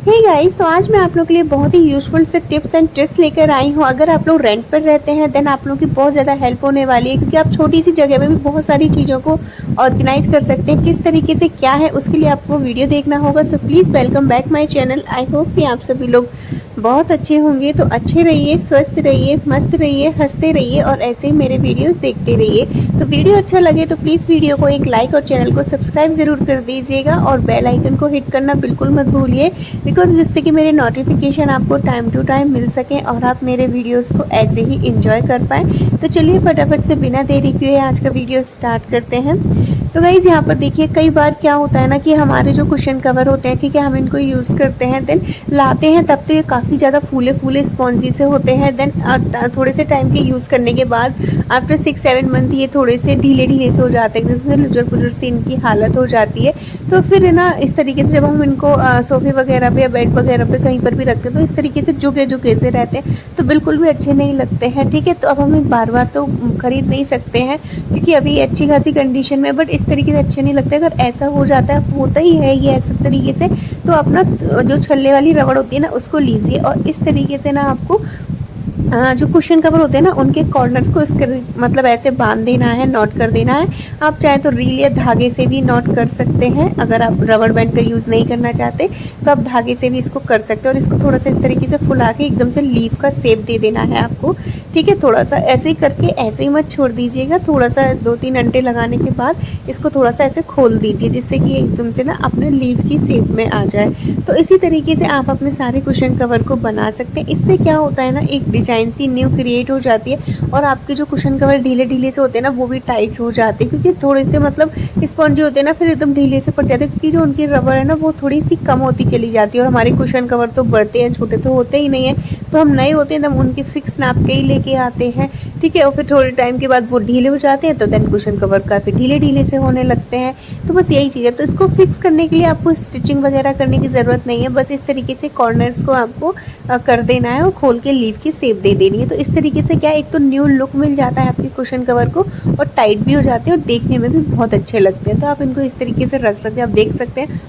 Hey guys, तो आज मैं आप लोग के लिए बहुत ही यूज़फुल से टिप्स एंड ट्रिक्स लेकर आई हूँ। अगर आप लोग रेंट पर रहते हैं देन आप लोगों की बहुत ज़्यादा हेल्प होने वाली है, क्योंकि आप छोटी सी जगह में भी बहुत सारी चीज़ों को ऑर्गेनाइज कर सकते हैं। किस तरीके से क्या है उसके लिए आपको वीडियो देखना होगा। So please welcome back my channel. I hope कि आप सभी लोग बहुत अच्छे होंगे। तो अच्छे रहिए, स्वस्थ रहिए, मस्त रहिए, हंसते रहिए और ऐसे ही मेरे वीडियोस देखते रहिए। तो वीडियो अच्छा लगे तो प्लीज़ वीडियो को एक लाइक और चैनल को सब्सक्राइब ज़रूर कर दीजिएगा और बेल आइकन को हिट करना बिल्कुल मत भूलिए, बिकॉज जिससे कि मेरे नोटिफिकेशन आपको टाइम टू टाइम मिल सकें और आप मेरे वीडियोस को ऐसे ही एंजॉय कर पाएँ। तो चलिए फटाफट से बिना देरी किए आज का वीडियो स्टार्ट करते हैं। तो गाइज़ यहाँ पर देखिए, कई बार क्या होता है ना कि हमारे जो कुशन कवर होते हैं, ठीक है, हम इनको यूज़ करते हैं, देन लाते हैं तब तो ये काफ़ी ज़्यादा फूले फूले स्पॉन्जी से होते हैं। देन थोड़े से टाइम के यूज़ करने के बाद आफ्टर 6-7 मंथ ये थोड़े से ढीले ढीले से हो जाते हैं, जिसमें लुजर पुजर से इनकी हालत हो जाती है। तो फिर है ना, इस तरीके से जब हम इनको सोफे वगैरह पे या बेड वगैरह पे कहीं पर भी रखते हैं तो इस तरीके से झुके झुके से रहते हैं, तो बिल्कुल भी अच्छे नहीं लगते हैं। ठीक है, तो अब हम बार बार तो खरीद नहीं सकते हैं क्योंकि अभी अच्छी खासी कंडीशन में, बट इस तरीके से अच्छे नहीं लगते। अगर ऐसा हो जाता है, होता ही है ये ऐसे तरीके से, तो अपना जो छल्ले वाली रबड़ होती है ना उसको लीजिए और इस तरीके से ना आपको जो कुशन कवर होते हैं ना उनके कॉर्नर्स को मतलब ऐसे बांध देना है, नॉट कर देना है। आप चाहे तो रील या धागे से भी नॉट कर सकते हैं। अगर आप रबड़ बैंड का यूज़ नहीं करना चाहते तो आप धागे से भी इसको कर सकते हैं और इसको थोड़ा सा इस तरीके से फुला के एकदम से लीफ का शेप दे देना है आपको। ठीक है, थोड़ा सा ऐसे ही करके ऐसे ही मत छोड़ दीजिएगा। थोड़ा सा 2-3 अंटे लगाने के बाद इसको थोड़ा सा ऐसे खोल दीजिए, जिससे कि एकदम से ना अपने लीफ की शेप में आ जाए। तो इसी तरीके से आप अपने सारे कुशन कवर को बना सकते हैं। इससे क्या होता है ना, एक डिजाइन सी न्यू क्रिएट हो जाती है और आपके जो कुशन कवर ढीले ढीले से होते हैं ना वो भी टाइट हो जाते हैं, क्योंकि थोड़े से मतलब स्पॉन्जी होते हैं ना, फिर एकदम ढीले से पड़ जाते हैं, क्योंकि जो उनकी रबड़ है ना वो थोड़ी सी कम होती चली जाती है और हमारे कुशन कवर तो बढ़ते हैं, छोटे तो होते ही नहीं है। तो हम नए होते हैं तब उनके फिक्स नाप के ही लेके आते हैं। ठीक है, और फिर थोड़े टाइम के बाद वो ढीले हो जाते हैं तो देन कुशन कवर काफ़ी ढीले ढीले से होने लगते हैं। तो बस यही चीज़ है। तो इसको फिक्स करने के लिए आपको स्टिचिंग वगैरह करने की ज़रूरत नहीं है, बस इस तरीके से कॉर्नर्स को आपको कर देना है और खोल के लीफ की शेप दे देनी है। तो इस तरीके से क्या है, एक तो न्यू लुक मिल जाता है आपके कुशन कवर को और टाइट भी हो जाते हैं और देखने में भी बहुत अच्छे लगते हैं। तो आप इनको इस तरीके से रख सकते हैं। आप देख सकते हैं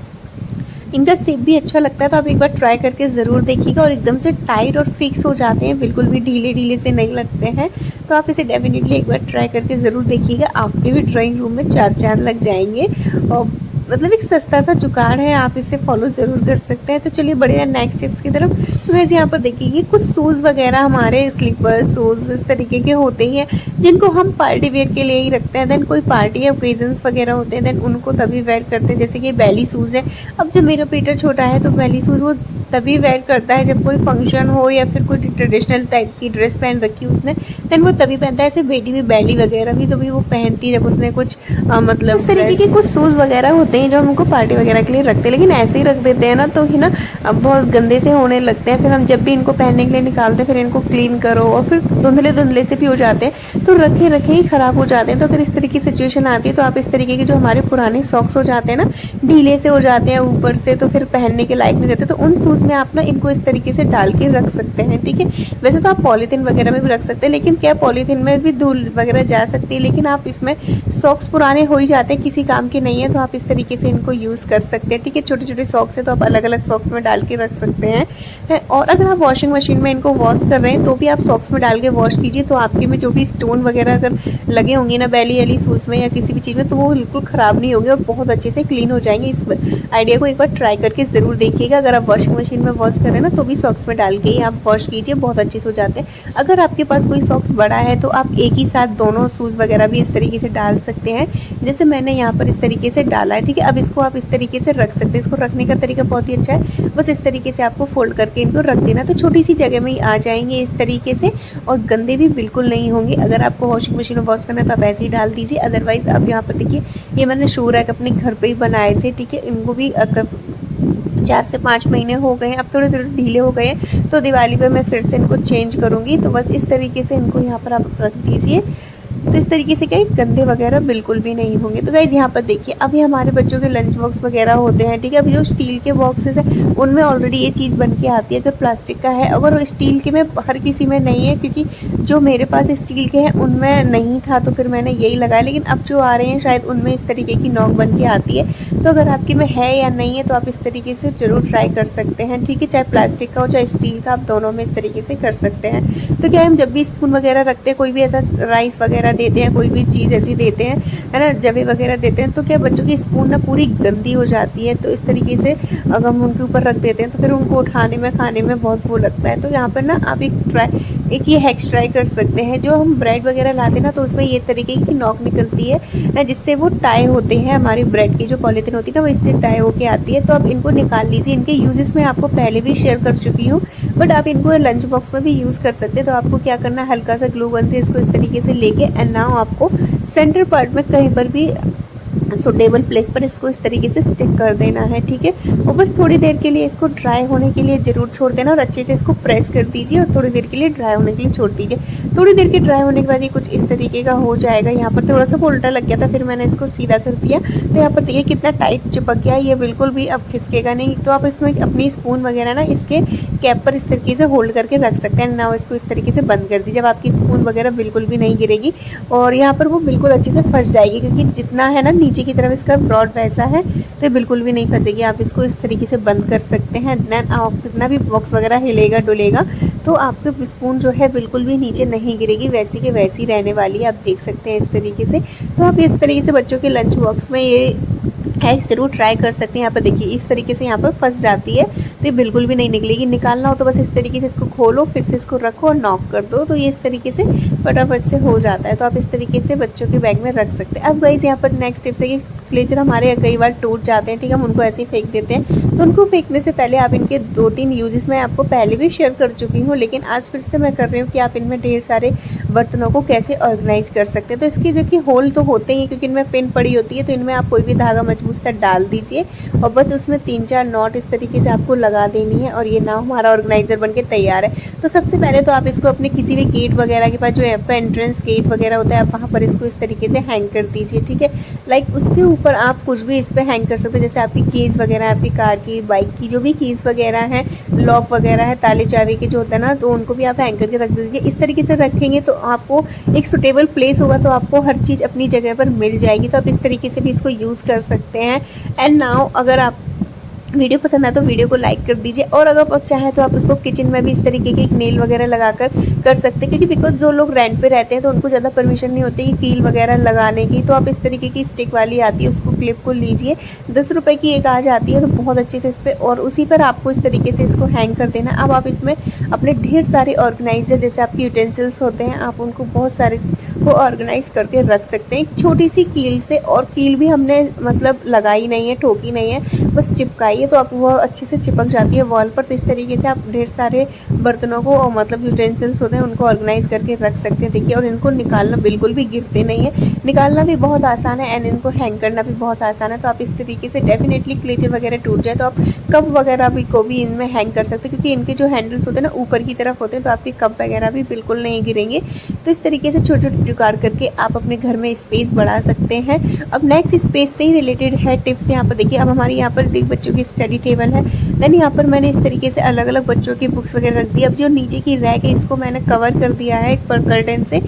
इनका शेप भी अच्छा लगता है, तो आप एक बार ट्राई करके ज़रूर देखिएगा। और एकदम से टाइट और फिक्स हो जाते हैं, बिल्कुल भी ढीले ढीले से नहीं लगते हैं। तो आप इसे डेफिनेटली एक बार ट्राई करके ज़रूर देखिएगा। आपके भी ड्राइंग रूम में 4 चांद लग जाएंगे और मतलब एक सस्ता सा जुगाड़ है, आप इसे फॉलो ज़रूर कर सकते हैं। तो चलिए बढ़िया हैं नेक्स्ट टिप्स की तरफ। तो वैसे यहाँ पर देखिए, ये कुछ शूज़ वगैरह हमारे स्लीपर शूज़ इस तरीके के होते ही हैं जिनको हम पार्टी वेयर के लिए ही रखते हैं। देन कोई पार्टी ओकेजन्स वगैरह होते हैं देन उनको तभी वेयर करते हैं। जैसे कि बेली शूज़ है। अब जब मेरा पेटर छोटा है तो बेली शूज़ वो तभी वेयर करता है जब कोई फंक्शन हो या फिर कोई ट्रेडिशनल टाइप की ड्रेस पहन रखी हो उसने, देन वो तभी पहनता है। ऐसे बेटी भी बेली वगैरह भी तभी वो पहनती है जब उसने कुछ मतलब इस तरीके के कुछ शूज़ वगैरह होते हैं जो हम उनको पार्टी वगैरह के लिए रखते हैं। लेकिन ऐसे ही रख देते हैं ना तो ही ना अब बहुत गंदे से होने लगते हैं। फिर हम जब भी इनको पहनने के लिए निकालते हैं फिर इनको क्लीन करो और फिर धुंधले धुंधले से भी हो जाते हैं, तो रखे रखे ही ख़राब हो जाते हैं। तो अगर इस तरीके की सिचुएशन आती है तो आप इस तरीके के जो हमारे पुराने सॉक्स हो जाते हैं ना, ढीले से हो जाते हैं ऊपर से, तो फिर पहनने के लायक नहीं रहते। तो उन शूज़ में आप ना इनको इस तरीके से डाल के रख सकते हैं। ठीक है, वैसे तो आप पॉलीथीन वगैरह में भी रख सकते हैं, लेकिन क्या पॉलीथीन में भी धूल वगैरह जा सकती है, लेकिन आप इसमें सॉक्स पुराने हो ही जाते हैं, किसी काम के नहीं है, तो आप इस तरीके से इनको यूज़ कर सकते हैं। ठीक है, छोटे छोटे सॉक्स है तो आप अलग अलग सॉक्स में डाल के रख सकते हैं। और अगर आप वॉशिंग मशीन में इनको वॉश कर रहे हैं तो भी आप सॉक्स में डाल के वॉश कीजिए, तो आपके में जो भी स्टोन वगैरह अगर लगे होंगे ना बेली वाली शूज़ में या किसी भी चीज़ में, तो वो बिल्कुल ख़राब नहीं होंगे और बहुत अच्छे से क्लीन हो जाएंगे। इस आइडिया को एक बार ट्राई करके ज़रूर देखिएगा। अगर आप वॉशिंग मशीन में वॉश कर रहे हैं ना तो भी सॉक्स में डाल के ही आप वॉश कीजिए, बहुत अच्छे से हो जाते हैं। अगर आपके पास कोई सॉक्स बड़ा है तो आप एक ही साथ दोनों शूज़ वगैरह भी इस तरीके से डाल सकते हैं, जैसे मैंने यहाँ पर इस तरीके से डाला है। ठीक है, अब इसको आप इस तरीके से रख सकते हैं। इसको रखने का तरीका बहुत ही अच्छा है, बस इस तरीके से आपको फोल्ड करके इनको रख देना, तो छोटी सी जगह में ही आ जाएंगे इस तरीके से और गंदे भी बिल्कुल नहीं होंगे। अगर आपको वॉशिंग मशीन में वॉश करना है तो आप ऐसे ही डाल दीजिए, अदरवाइज़ अब यहाँ पर देखिए ये मैंने शू रैक अपने घर पर ही बनाए थे। ठीक है, इनको भी 4 से 5 महीने हो गए हैं, अब थोड़े थोड़े ढीले हो गए हैं, तो दिवाली पे मैं फिर से इनको चेंज करूँगी। तो बस इस तरीके से इनको यहाँ पर आप रख दीजिए। तो इस तरीके से क्या है, गंदे वगैरह बिल्कुल भी नहीं होंगे। तो गाइस यहाँ पर देखिए, अभी हमारे बच्चों के लंच बॉक्स वगैरह होते हैं, ठीक है। अभी जो स्टील के बॉक्सेस है उनमें ऑलरेडी ये चीज़ बन के आती है। अगर प्लास्टिक का है, अगर स्टील के में हर किसी में नहीं है, क्योंकि जो मेरे पास स्टील के हैं उनमें नहीं था, तो फिर मैंने यही लगाया। लेकिन अब जो आ रहे हैं शायद उनमें इस तरीके की नॉक बन के आती है। तो अगर आपके में है या नहीं है तो आप इस तरीके से ज़रूर ट्राई कर सकते हैं, ठीक है। चाहे प्लास्टिक का हो चाहे स्टील का, आप दोनों में इस तरीके से कर सकते हैं। तो क्या है, हम जब भी स्पून वगैरह रखते हैं, कोई भी ऐसा राइस वगैरह देते हैं, कोई भी चीज़ ऐसी देते हैं, है ना, जवे वगैरह देते हैं, तो क्या बच्चों की स्पून ना पूरी गंदी हो जाती है। तो इस तरीके से अगर हम उनके ऊपर रख देते हैं तो फिर उनको उठाने में खाने में बहुत वो लगता है। तो यहाँ पर ना आप एक ये हैक्स ट्राई कर सकते हैं। जो हम ब्रेड वगैरह लाते हैं ना, तो उसमें ये तरीके की नॉक निकलती है जिससे वो टाई होते हैं। हमारी ब्रेड की जो पॉलीथीन होती है ना, वो इससे टाई होके आती है। तो आप इनको निकाल लीजिए। इनके यूजेस मैं आपको पहले भी शेयर कर चुकी हूँ, बट आप इनको लंच बॉक्स में भी यूज़ कर सकते हैं। तो आपको क्या करना है, हल्का सा ग्लू गन से इसको इस तरीके से लेके एंड नाउ आपको सेंटर पार्ट में कहीं पर भी सुटेबल प्लेस पर इसको इस तरीके से स्टिक कर देना है, ठीक है। और बस थोड़ी देर के लिए इसको ड्राई होने के लिए ज़रूर छोड़ देना और अच्छे से इसको प्रेस कर दीजिए और थोड़ी देर के लिए ड्राई होने के लिए छोड़ दीजिए। थोड़ी देर के ड्राई होने के बाद ये कुछ इस तरीके का हो जाएगा। यहाँ पर थोड़ा सा उल्टा लग गया था, फिर मैंने इसको सीधा कर दिया। तो यहाँ पर देखिए कितना टाइट चिपक गया, ये बिल्कुल भी अब खिसकेगा नहीं। तो आप इसमें अपनी स्पून वगैरह ना इसके कैप पर इस तरीके से होल्ड करके रख सकते हैं। ना इसको इस तरीके से बंद कर दीजिए, जब आपकी स्पून वगैरह बिल्कुल भी नहीं गिरेगी और यहाँ पर वो बिल्कुल अच्छे से फंस जाएगी, क्योंकि जितना है ना नीचे की तरफ इसका ब्रॉड वैसा है, तो ये बिल्कुल भी नहीं फंसेगी। आप इसको इस तरीके से बंद कर सकते हैं। देन आप कितना भी बॉक्स वगैरह हिलेगा डुलेगा तो आपके स्पून जो है बिल्कुल भी नीचे नहीं गिरेगी, वैसी के वैसी रहने वाली है। आप देख सकते हैं इस तरीके से। तो आप इस तरीके से बच्चों के लंच बॉक्स में ये है ज़रूर ट्राई कर सकते हैं। यहाँ पर देखिए इस तरीके से यहाँ पर फंस जाती है, तो ये बिल्कुल भी नहीं निकलेगी। निकालना हो तो बस इस तरीके से इसको खोलो, फिर से इसको रखो और नॉक कर दो, तो ये इस तरीके से फटाफट से हो जाता है। तो आप इस तरीके से बच्चों के बैग में रख सकते हैं। अब गाइस यहाँ पर नेक्स्ट टिप्स है कि क्लेचर हमारे कई बार टूट जाते हैं, ठीक है, हम उनको ऐसे ही फेंक देते हैं। तो उनको फेंकने से पहले आप इनके 2-3 यूजेस मैं आपको पहले भी शेयर कर चुकी हूँ, लेकिन आज फिर से मैं कर रही हूँ कि आप इनमें ढेर सारे बर्तनों को कैसे ऑर्गेनाइज कर सकते हैं। तो इसकी देखिए होल तो होते ही, क्योंकि इनमें पिन पड़ी होती है। तो इनमें आप कोई भी धागा मजबूत सा डाल दीजिए और बस उसमें 3-4 नॉट इस तरीके से आपको लगा देनी है और ये नाव हमारा ऑर्गेनाइजर बनके तैयार है। तो सबसे पहले तो आप इसको अपने किसी भी गेट वगैरह के पास, जो आपका एंट्रेंस गेट वगैरह होता है, आप वहाँ पर इसको इस तरीके से हैंग कर दीजिए, ठीक है। लाइक उसके ऊपर आप कुछ भी इस पर हैंग कर सकते हैं, जैसे आपकी कीज़ वगैरह, आपकी कार की, बाइक की जो भी कीज़ वगैरह हैं, लॉक वगैरह है, ताले चाबी के जो होता है ना, तो उनको भी आप हैंग करके रख दीजिए। इस तरीके से रखेंगे तो आपको एक सुटेबल प्लेस होगा, तो आपको हर चीज़ अपनी जगह पर मिल जाएगी। तो आप इस तरीके से भी इसको यूज़ कर सकते हैं। एंड नाउ अगर आप वीडियो पसंद आए तो वीडियो को लाइक कर दीजिए, और अगर आप चाहें तो आप उसको किचन में भी इस तरीके के एक नेल वगैरह लगाकर कर सकते हैं, क्योंकि बिकॉज जो लोग रेंट पे रहते हैं तो उनको ज़्यादा परमिशन नहीं होती कि कील वगैरह लगाने की। तो आप इस तरीके की स्टिक वाली आती है, उसको क्लिप को लीजिए, 10 रुपये की एक आ जाती है, तो बहुत अच्छे से इस पर, और उसी पर आपको इस तरीके से इसको हैंग कर देना। अब आप इसमें अपने ढेर सारे ऑर्गेनाइजर, जैसे आपके यूटेंसिल्स होते हैं, आप उनको बहुत सारे वो ऑर्गेनाइज करके रख सकते हैं एक छोटी सी कील से। और कील भी हमने मतलब लगाई नहीं है, ठोकी नहीं है, बस चिपकाई है, तो आप वो अच्छे से चिपक जाती है वॉल पर। तो इस तरीके से आप ढेर सारे बर्तनों को, मतलब यूटेंसिल्स होते हैं, उनको ऑर्गेनाइज करके रख सकते हैं। देखिए, और इनको निकालना बिल्कुल भी गिरते नहीं है, निकालना भी बहुत आसान है एंड इनको हैंग करना भी बहुत आसान है। तो आप इस तरीके से डेफिनेटली क्लेचर वगैरह टूट जाए तो आप कप वगैरह भी को भी इनमें हैंग कर सकते हैं, क्योंकि इनके जो हैंडल्स होते हैं ना ऊपर की तरफ होते हैं, तो आपके कप वगैरह भी बिल्कुल नहीं गिरेंगे। तो इस तरीके से छोटे छोटे जुगाड़ करके आप अपने घर में स्पेस बढ़ा सकते हैं। अब नेक्स्ट स्पेस से ही रिलेटेड है टिप्स। यहाँ पर देखिए, अब हमारे यहाँ पर देख बच्चों की स्टडी टेबल है, देन यहाँ पर मैंने इस तरीके से अलग अलग बच्चों की बुक्स वगैरह रख दी। अब जो नीचे की रैक है इसको मैंने कवर कर दिया है एक कर्टन से।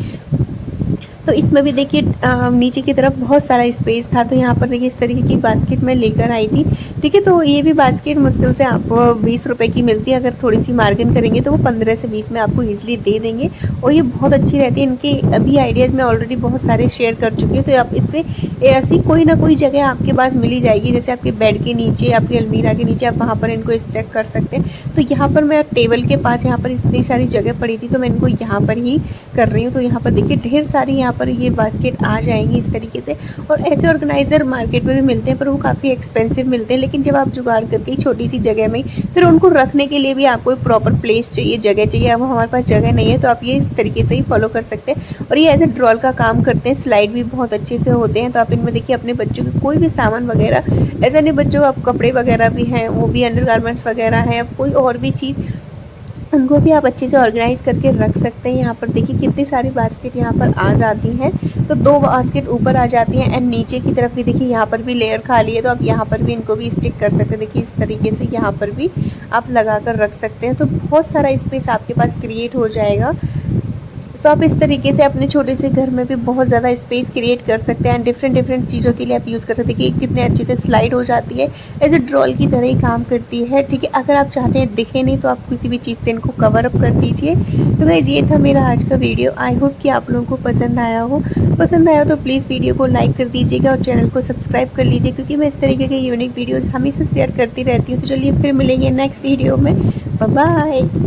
तो इसमें भी देखिए नीचे की तरफ बहुत सारा स्पेस था। तो यहाँ पर देखिए इस तरीके की बास्केट मैं लेकर आई थी, ठीक है। तो ये भी बास्केट मुश्किल से आपको 20 रुपये की मिलती है, अगर थोड़ी सी मार्जिन करेंगे तो वो 15 से 20 में आपको ईजिली दे देंगे, और ये बहुत अच्छी रहती है। इनके अभी आइडियाज़ मैं ऑलरेडी बहुत सारे शेयर कर चुकी हूँ। तो आप इससे ऐसी कोई ना कोई जगह आपके पास मिली जाएगी, जैसे आपके बेड के नीचे, आपकी अलमीरा के नीचे, आप वहाँ पर इनको स्टैक कर सकते हैं। तो यहाँ पर मैं टेबल के पास, यहाँ पर इतनी सारी जगह पड़ी थी, तो मैं इनको यहाँ पर ही कर रही हूँ। तो यहाँ पर देखिए ढेर सारी यहाँ पर ये बास्केट आ जाएंगी इस तरीके से। और ऐसे ऑर्गेनाइजर मार्केट में भी मिलते हैं, पर वो काफ़ी एक्सपेंसिव मिलते हैं। लेकिन जब आप जुगाड़ करके छोटी सी जगह में, फिर उनको रखने के लिए भी आपको एक प्रॉपर प्लेस चाहिए, जगह चाहिए। अब हमारे पास जगह नहीं है, तो आप ये इस तरीके से ही फॉलो कर सकते हैं। और ये एज ए ड्रॉल का काम करते हैं, स्लाइड भी बहुत अच्छे से होते हैं। तो आप इनमें देखिए अपने बच्चों के कोई भी सामान वगैरह, ऐसा नहीं बच्चों आप कपड़े वगैरह भी हैं, वो भी अंडरगारमेंट्स वगैरह हैं, कोई और भी चीज़ उनको भी आप अच्छे से ऑर्गेनाइज़ करके रख सकते हैं। यहाँ पर देखिए कितनी सारी बास्केट यहाँ पर आ जाती हैं, तो 2 बास्केट ऊपर आ जाती हैं एंड नीचे की तरफ भी देखिए यहाँ पर भी लेयर खाली है, तो आप यहाँ पर भी इनको भी स्टिक कर सकते हैं। देखिए इस तरीके से यहाँ पर भी आप लगा कर रख सकते हैं, तो बहुत सारा स्पेस आपके पास क्रिएट हो जाएगा। तो आप इस तरीके से अपने छोटे से घर में भी बहुत ज़्यादा स्पेस क्रिएट कर सकते हैं। डिफरेंट चीज़ों के लिए आप यूज़ कर सकते हैं कि कितने अच्छे से स्लाइड हो जाती है, एज ए ड्रॉल की तरह ही काम करती है। ठीक है, अगर आप चाहते हैं दिखे नहीं तो आप किसी भी चीज़ से इनको कवर अप कर दीजिए। तो गाइस ये था मेरा आज का वीडियो। आई होप कि आप लोगों को पसंद आया हो। पसंद आया तो प्लीज़ वीडियो को लाइक कर दीजिएगा और चैनल को सब्सक्राइब कर लीजिए, क्योंकि मैं इस तरीके के यूनिक वीडियोज़ हमेशा शेयर करती रहती हूँ। तो चलिए फिर मिलेंगे नेक्स्ट वीडियो में। Bye bye.